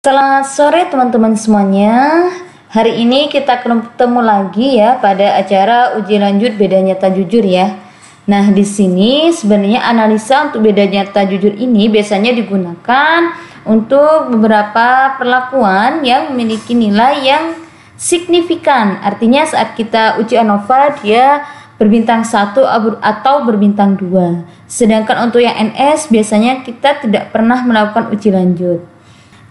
Selamat sore teman-teman semuanya. Hari ini kita ketemu lagi ya pada acara uji lanjut beda nyata jujur ya. Nah, di sini sebenarnya analisa untuk beda nyata jujur ini biasanya digunakan untuk beberapa perlakuan yang memiliki nilai yang signifikan. Artinya saat kita uji ANOVA dia berbintang 1 atau berbintang 2. Sedangkan untuk yang NS biasanya kita tidak pernah melakukan uji lanjut.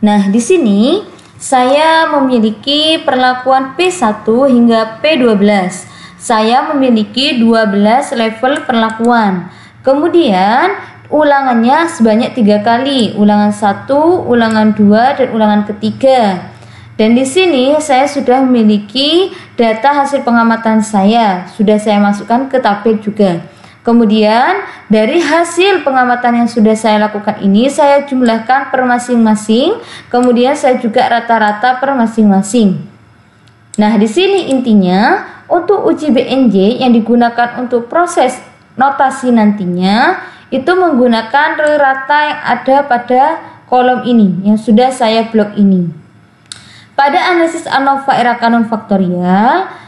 Nah, di sini saya memiliki perlakuan P1 hingga P12. Saya memiliki 12 level perlakuan. Kemudian ulangannya sebanyak 3 kali, ulangan 1, ulangan 2, dan ulangan ketiga. Dan di sini saya sudah memiliki data hasil pengamatan saya, sudah saya masukkan ke tabel juga. Kemudian dari hasil pengamatan yang sudah saya lakukan ini saya jumlahkan per masing-masing, kemudian saya juga rata-rata per masing-masing. Nah, di sini intinya untuk uji BNJ yang digunakan untuk proses notasi nantinya itu menggunakan rata yang ada pada kolom ini yang sudah saya blok ini. Pada analisis ANOVA era kanon faktorial,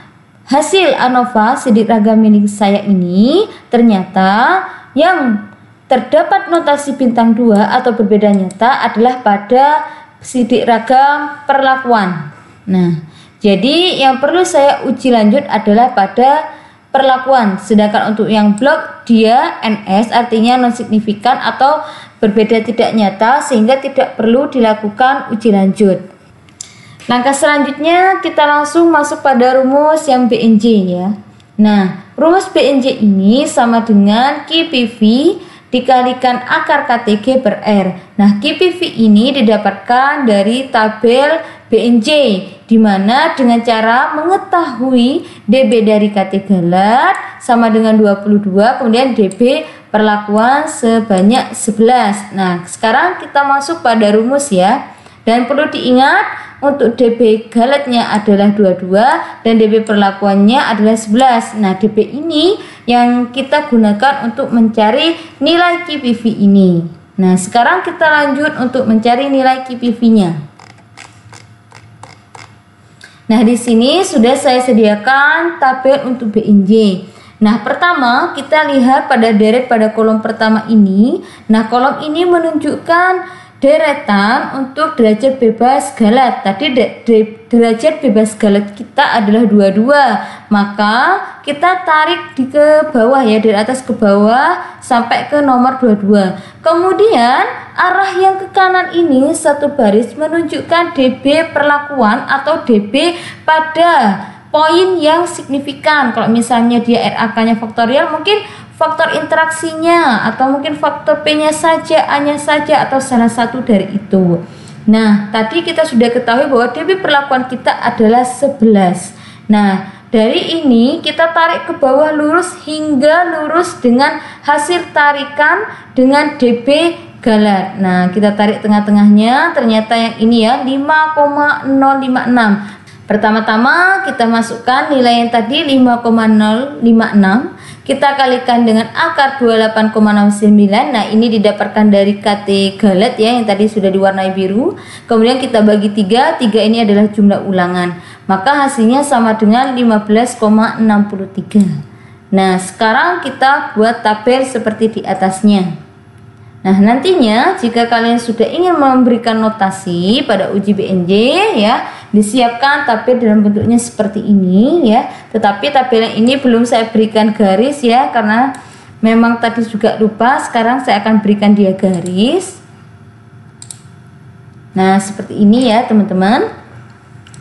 hasil ANOVA sidik ragam milik saya ini ternyata yang terdapat notasi bintang 2 atau berbeda nyata adalah pada sidik ragam perlakuan. Nah, jadi yang perlu saya uji lanjut adalah pada perlakuan. Sedangkan untuk yang blok dia NS artinya non signifikan atau berbeda tidak nyata sehingga tidak perlu dilakukan uji lanjut. Langkah selanjutnya kita langsung masuk pada rumus yang BNJ ya. Nah, rumus BNJ ini sama dengan QPV dikalikan akar KTG per R. Nah, QPV ini didapatkan dari tabel BNJ, di mana dengan cara mengetahui DB dari KT galat sama dengan 22, kemudian DB perlakuan sebanyak 11. Nah, sekarang kita masuk pada rumus ya. Dan perlu diingat untuk DB galatnya adalah 22 dan DB perlakuannya adalah 11. Nah, DB ini yang kita gunakan untuk mencari nilai QPV ini. Nah, sekarang kita lanjut untuk mencari nilai QPV-nya. Nah, di sini sudah saya sediakan tabel untuk BNJ. Nah, pertama kita lihat pada deret pada kolom pertama ini. Nah, kolom ini menunjukkan deretan untuk derajat bebas galat. Tadi derajat bebas galat kita adalah 22, maka kita tarik ke bawah ya, dari atas ke bawah sampai ke nomor 22. Kemudian arah yang ke kanan ini satu baris menunjukkan DB perlakuan atau DB pada poin yang signifikan. Kalau misalnya dia RAK-nya faktorial, mungkin faktor interaksinya atau mungkin faktor P-nya saja, A-nya saja, atau salah satu dari itu. Nah, tadi kita sudah ketahui bahwa DB perlakuan kita adalah 11. Nah, dari ini kita tarik ke bawah lurus hingga lurus dengan hasil tarikan dengan DB galat. Nah, kita tarik tengah-tengahnya, ternyata yang ini ya 5,056. Pertama-tama kita masukkan nilai yang tadi 5,056. Kita kalikan dengan akar 28,69. Nah, ini didapatkan dari KT galat ya, yang tadi sudah diwarnai biru. Kemudian kita bagi 3. 3 ini adalah jumlah ulangan. Maka hasilnya sama dengan 15,63. Nah, sekarang kita buat tabel seperti di atasnya. Nah, nantinya jika kalian sudah ingin memberikan notasi pada uji BNJ ya, disiapkan tabel dalam bentuknya seperti ini ya. Tetapi tabel yang ini belum saya berikan garis ya, karena memang tadi juga lupa. Sekarang saya akan berikan dia garis. Nah, seperti ini ya teman-teman.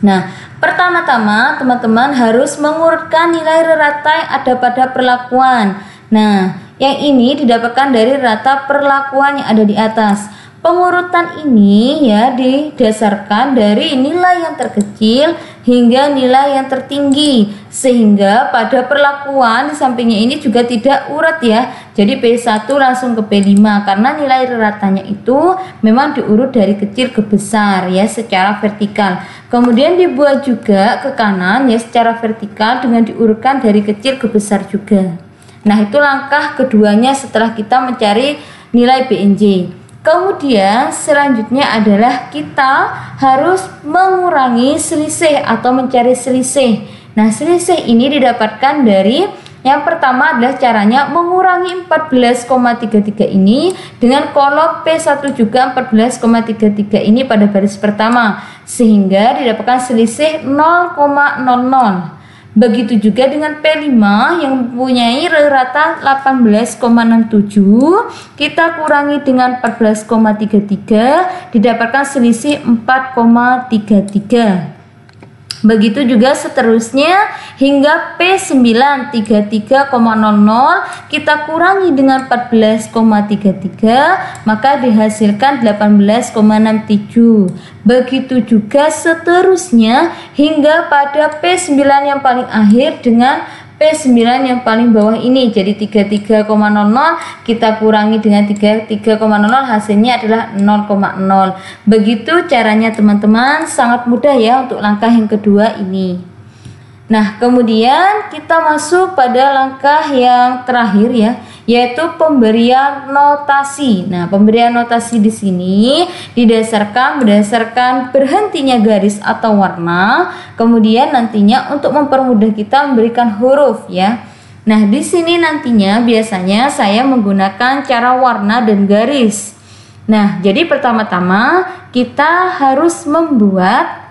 Nah, pertama-tama teman-teman harus mengurutkan nilai rata yang ada pada perlakuan. Nah, yang ini didapatkan dari rata perlakuan yang ada di atas. Pengurutan ini ya didasarkan dari nilai yang terkecil hingga nilai yang tertinggi, sehingga pada perlakuan di sampingnya ini juga tidak urat ya. Jadi P1 langsung ke P5 karena nilai ratanya itu memang diurut dari kecil ke besar ya secara vertikal. Kemudian dibuat juga ke kanan ya secara vertikal dengan diurutkan dari kecil ke besar juga. Nah, itu langkah keduanya setelah kita mencari nilai BNJ. Kemudian selanjutnya adalah kita harus mengurangi selisih atau mencari selisih. Nah, selisih ini didapatkan dari yang pertama adalah caranya mengurangi 14,33 ini dengan kolom P1 juga 14,33 ini pada baris pertama, sehingga didapatkan selisih 0,00. Begitu juga dengan P5 yang mempunyai rata 18,67, kita kurangi dengan 14,33, didapatkan selisih 4,33. Begitu juga seterusnya hingga P9 33,00 kita kurangi dengan 14,33, maka dihasilkan 18,67. Begitu juga seterusnya hingga pada P9 yang paling akhir dengan P9 yang paling bawah ini. Jadi 33,00 kita kurangi dengan 33,00, hasilnya adalah 0,0. Begitu caranya teman-teman, sangat mudah ya untuk langkah yang kedua ini. Nah, kemudian kita masuk pada langkah yang terakhir ya, yaitu pemberian notasi. Nah, pemberian notasi di sini berdasarkan berhentinya garis atau warna, kemudian nantinya untuk mempermudah kita memberikan huruf ya. Nah, di sini nantinya biasanya saya menggunakan cara warna dan garis. Nah, jadi pertama-tama kita harus membuat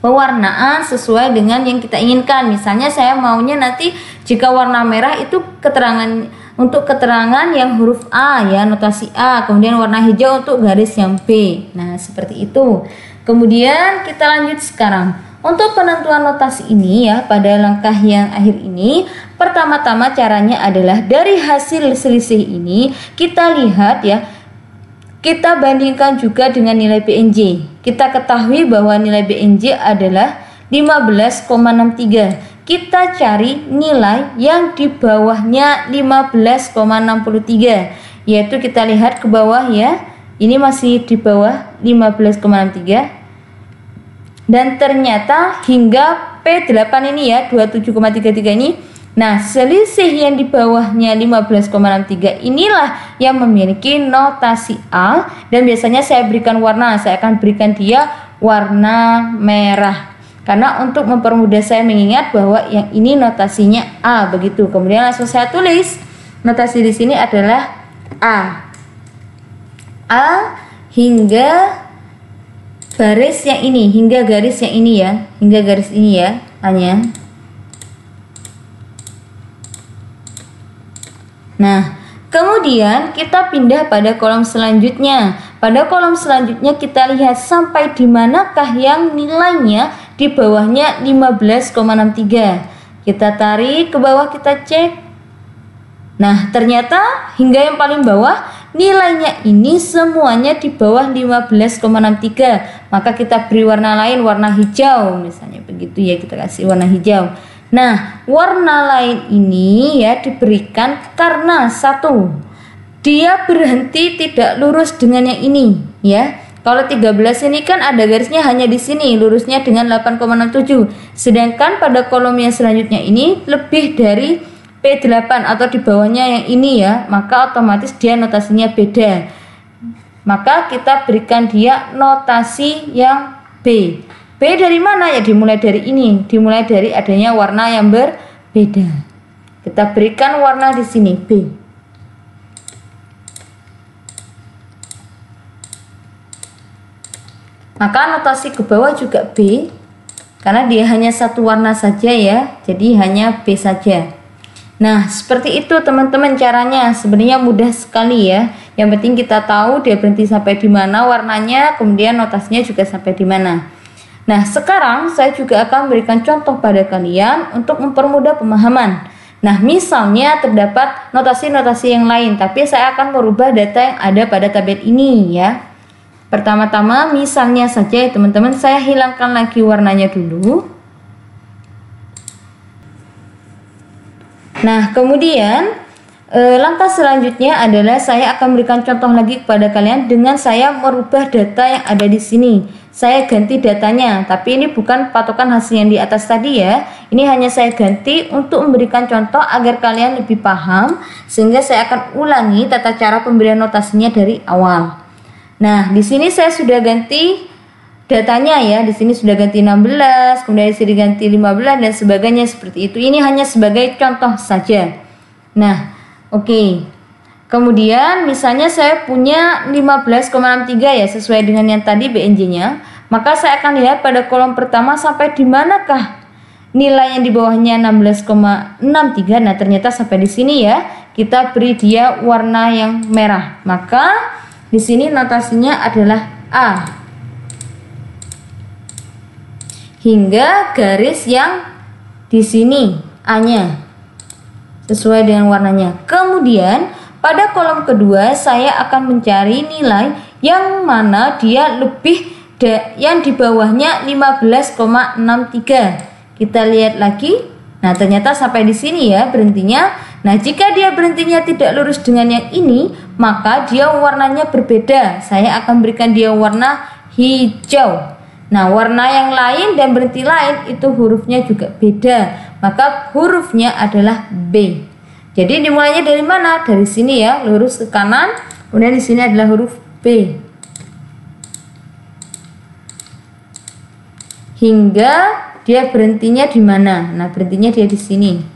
pewarnaan sesuai dengan yang kita inginkan. Misalnya saya maunya nanti jika warna merah itu untuk keterangan yang huruf A ya, notasi A, kemudian warna hijau untuk garis yang B. Nah, seperti itu. Kemudian kita lanjut sekarang. Untuk penentuan notasi ini ya, pada langkah yang akhir ini, pertama-tama caranya adalah dari hasil selisih ini kita lihat ya, kita bandingkan juga dengan nilai BNJ. Kita ketahui bahwa nilai BNJ adalah 15,63. Kita cari nilai yang di bawahnya 15,63. Yaitu kita lihat ke bawah ya. Ini masih di bawah 15,63. Dan ternyata hingga P8 ini ya, 27,33 ini. Nah, selisih yang di bawahnya 15,63 inilah yang memiliki notasi A, dan biasanya saya berikan warna, saya akan berikan dia warna merah. Karena untuk mempermudah saya mengingat bahwa yang ini notasinya A begitu. Kemudian langsung saya tulis notasi di sini adalah A. A hingga garis yang ini, hingga garis yang ini ya, hingga garis ini ya, hanya. Nah, kemudian kita pindah pada kolom selanjutnya. Pada kolom selanjutnya kita lihat sampai di manakah yang nilainya di bawahnya 15,63. Kita tarik ke bawah, kita cek. Nah, ternyata hingga yang paling bawah nilainya ini semuanya di bawah 15,63. Maka kita beri warna lain, warna hijau misalnya begitu ya, kita kasih warna hijau. Nah, warna lain ini ya diberikan karena satu, dia berhenti tidak lurus dengan yang ini ya. Kalau 13 ini kan ada garisnya hanya di sini, lurusnya dengan 8,67. Sedangkan pada kolom yang selanjutnya ini lebih dari P8 atau di bawahnya yang ini ya, maka otomatis dia notasinya beda. Maka kita berikan dia notasi yang B. B dari mana? Ya dimulai dari ini, dimulai dari adanya warna yang berbeda. Kita berikan warna di sini B. Maka notasi ke bawah juga B, karena dia hanya satu warna saja ya, jadi hanya B saja. Nah, seperti itu teman-teman caranya. Sebenarnya mudah sekali ya. Yang penting kita tahu dia berhenti sampai di mana warnanya, kemudian notasinya juga sampai di mana. Nah, sekarang saya juga akan memberikan contoh pada kalian untuk mempermudah pemahaman. Nah, misalnya terdapat notasi-notasi yang lain, tapi saya akan merubah data yang ada pada tabel ini ya. Pertama-tama misalnya saja ya teman-teman, saya hilangkan lagi warnanya dulu. Nah, kemudian langkah selanjutnya adalah saya akan memberikan contoh lagi kepada kalian dengan saya merubah data yang ada di sini. Saya ganti datanya, tapi ini bukan patokan hasil yang di atas tadi ya. Ini hanya saya ganti untuk memberikan contoh agar kalian lebih paham, sehingga saya akan ulangi tata cara pemberian notasinya dari awal. Nah, di sini saya sudah ganti datanya ya. Di sini sudah ganti 16, kemudian di sini ganti 15 dan sebagainya seperti itu. Ini hanya sebagai contoh saja. Nah, oke. Kemudian misalnya saya punya 15,63 ya, sesuai dengan yang tadi BNJ-nya. Maka saya akan lihat pada kolom pertama sampai di manakah nilai yang di bawahnya 16,63. Nah, ternyata sampai di sini ya. Kita beri dia warna yang merah. Maka di sini notasinya adalah A. Hingga garis yang di sini A-nya sesuai dengan warnanya. Kemudian pada kolom kedua saya akan mencari nilai yang mana dia lebih yang di bawahnya 15,63. Kita lihat lagi. Nah, ternyata sampai di sini ya berhentinya. Nah, jika dia berhentinya tidak lurus dengan yang ini, maka dia warnanya berbeda. Saya akan berikan dia warna hijau. Nah, warna yang lain dan berhenti lain itu hurufnya juga beda. Maka hurufnya adalah B. Jadi dimulainya dari mana? Dari sini ya, lurus ke kanan. Kemudian di sini adalah huruf B. Hingga dia berhentinya di mana? Nah, berhentinya dia di sini.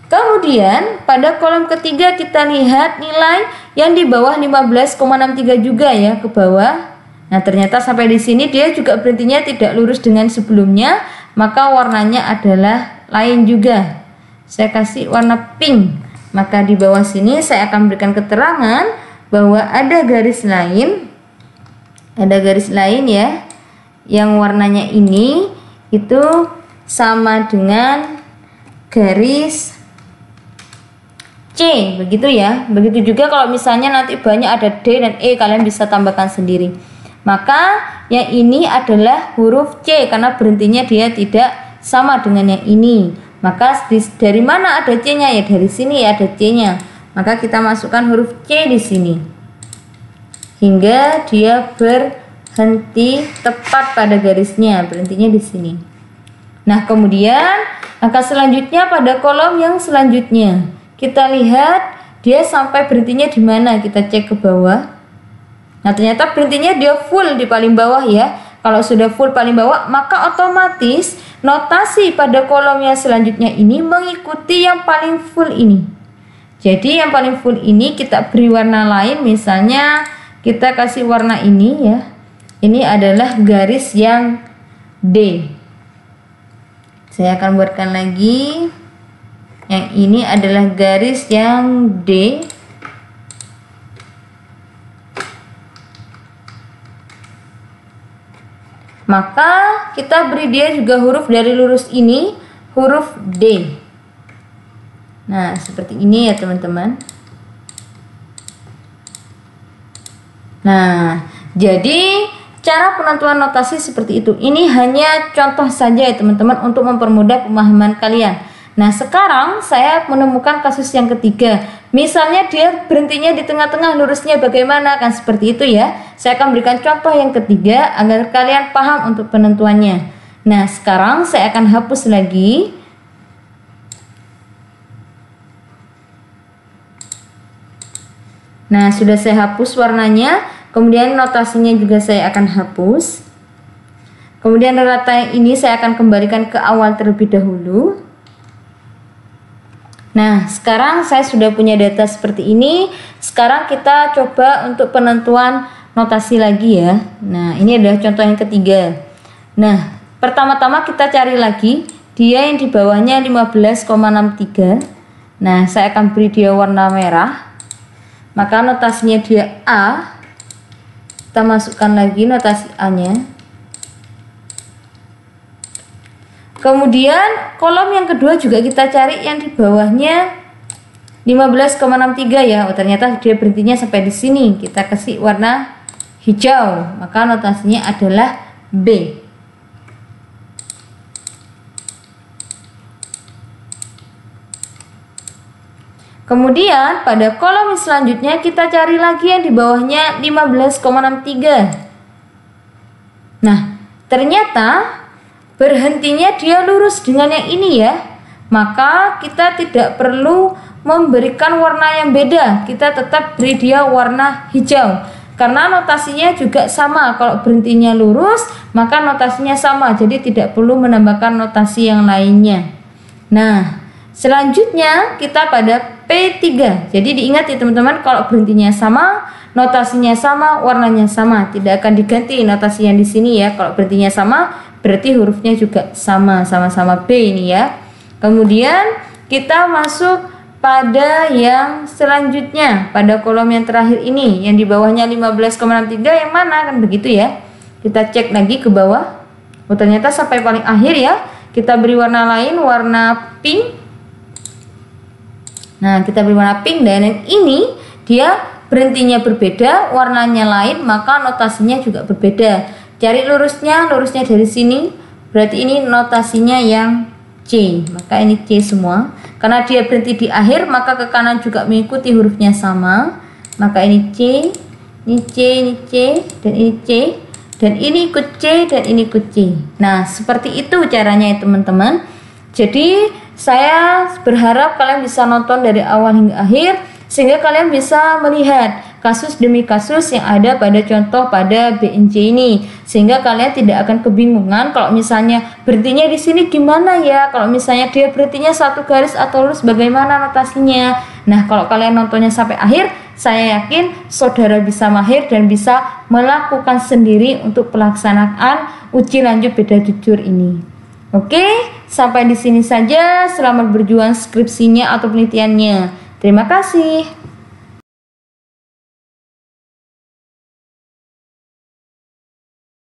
Kemudian pada kolom ketiga kita lihat nilai yang di bawah 15,63 juga ya, ke bawah. Nah, ternyata sampai di sini dia juga berhentinya tidak lurus dengan sebelumnya, maka warnanya adalah lain juga. Saya kasih warna pink. Maka di bawah sini saya akan berikan keterangan bahwa ada garis lain. Ada garis lain ya. Yang warnanya ini itu sama dengan garis C, begitu ya. Begitu juga kalau misalnya nanti banyak ada D dan E, kalian bisa tambahkan sendiri. Maka yang ini adalah huruf C karena berhentinya dia tidak sama dengan yang ini. Maka dari mana ada C-nya ya? Dari sini ya ada C-nya. Maka kita masukkan huruf C di sini. Hingga dia berhenti tepat pada garisnya, berhentinya di sini. Nah, kemudian langkah selanjutnya pada kolom yang selanjutnya. Kita lihat dia sampai berhentinya di mana? Kita cek ke bawah. Nah, ternyata berhentinya dia full di paling bawah ya. Kalau sudah full paling bawah, maka otomatis notasi pada kolom yang selanjutnya ini mengikuti yang paling full ini. Jadi yang paling full ini kita beri warna lain, misalnya kita kasih warna ini ya. Ini adalah garis yang D. Saya akan buatkan lagi. Yang ini adalah garis yang D. Maka kita beri dia juga huruf dari lurus ini, huruf D. Nah, seperti ini ya teman-teman. Nah, jadi cara penentuan notasi seperti itu. Ini hanya contoh saja ya teman-teman untuk mempermudah pemahaman kalian. Nah, sekarang saya menemukan kasus yang ketiga. Misalnya dia berhentinya di tengah-tengah, lurusnya bagaimana? Kan seperti itu ya. Saya akan berikan contoh yang ketiga agar kalian paham untuk penentuannya. Nah, sekarang saya akan hapus lagi. Nah, sudah saya hapus warnanya. Kemudian notasinya juga saya akan hapus. Kemudian rata yang ini saya akan kembalikan ke awal terlebih dahulu. Nah, sekarang saya sudah punya data seperti ini. Sekarang kita coba untuk penentuan notasi lagi ya. Nah, ini adalah contoh yang ketiga. Nah, pertama-tama kita cari lagi dia yang di bawahnya 15,63. Nah, saya akan beri dia warna merah. Maka notasinya dia A. Kita masukkan lagi notasi A-nya. Kemudian kolom yang kedua juga kita cari yang di bawahnya 15,63 ya. Oh, ternyata dia berhentinya sampai di sini. Kita kasih warna hijau. Maka notasinya adalah B. Kemudian pada kolom selanjutnya kita cari lagi yang di bawahnya 15,63. Nah, ternyata berhentinya dia lurus dengan yang ini ya. Maka kita tidak perlu memberikan warna yang beda. Kita tetap beri dia warna hijau. Karena notasinya juga sama, kalau berhentinya lurus maka notasinya sama, jadi tidak perlu menambahkan notasi yang lainnya. Nah, selanjutnya kita pada P3. Jadi diingat ya teman-teman, kalau berhentinya sama, notasinya sama, warnanya sama, tidak akan diganti notasi yang di sini ya. Kalau berhentinya sama, berarti hurufnya juga sama-sama B ini ya. Kemudian kita masuk pada yang selanjutnya, pada kolom yang terakhir ini, yang di bawahnya 15,63 yang mana, kan begitu ya. Kita cek lagi ke bawah. Oh, ternyata sampai paling akhir ya. Kita beri warna lain, warna pink. Nah, kita beri warna pink, dan ini dia berhentinya berbeda, warnanya lain, maka notasinya juga berbeda. Cari lurusnya dari sini. Berarti ini notasinya yang C, maka ini C semua. Karena dia berhenti di akhir, maka ke kanan juga mengikuti hurufnya sama. Maka ini C, ini C, ini C, dan ini C, dan ini ikut C, dan ini ikut C. Nah, seperti itu caranya ya teman-teman. Jadi saya berharap kalian bisa nonton dari awal hingga akhir, sehingga kalian bisa melihat kasus demi kasus yang ada pada contoh pada BNC ini, sehingga kalian tidak akan kebingungan kalau misalnya berhentinya di sini gimana ya, kalau misalnya dia berhentinya satu garis atau lurus bagaimana notasinya. Nah, kalau kalian nontonnya sampai akhir, saya yakin saudara bisa mahir dan bisa melakukan sendiri untuk pelaksanaan uji lanjut beda jujur ini. Oke, sampai di sini saja. Selamat berjuang skripsinya atau penelitiannya. Terima kasih.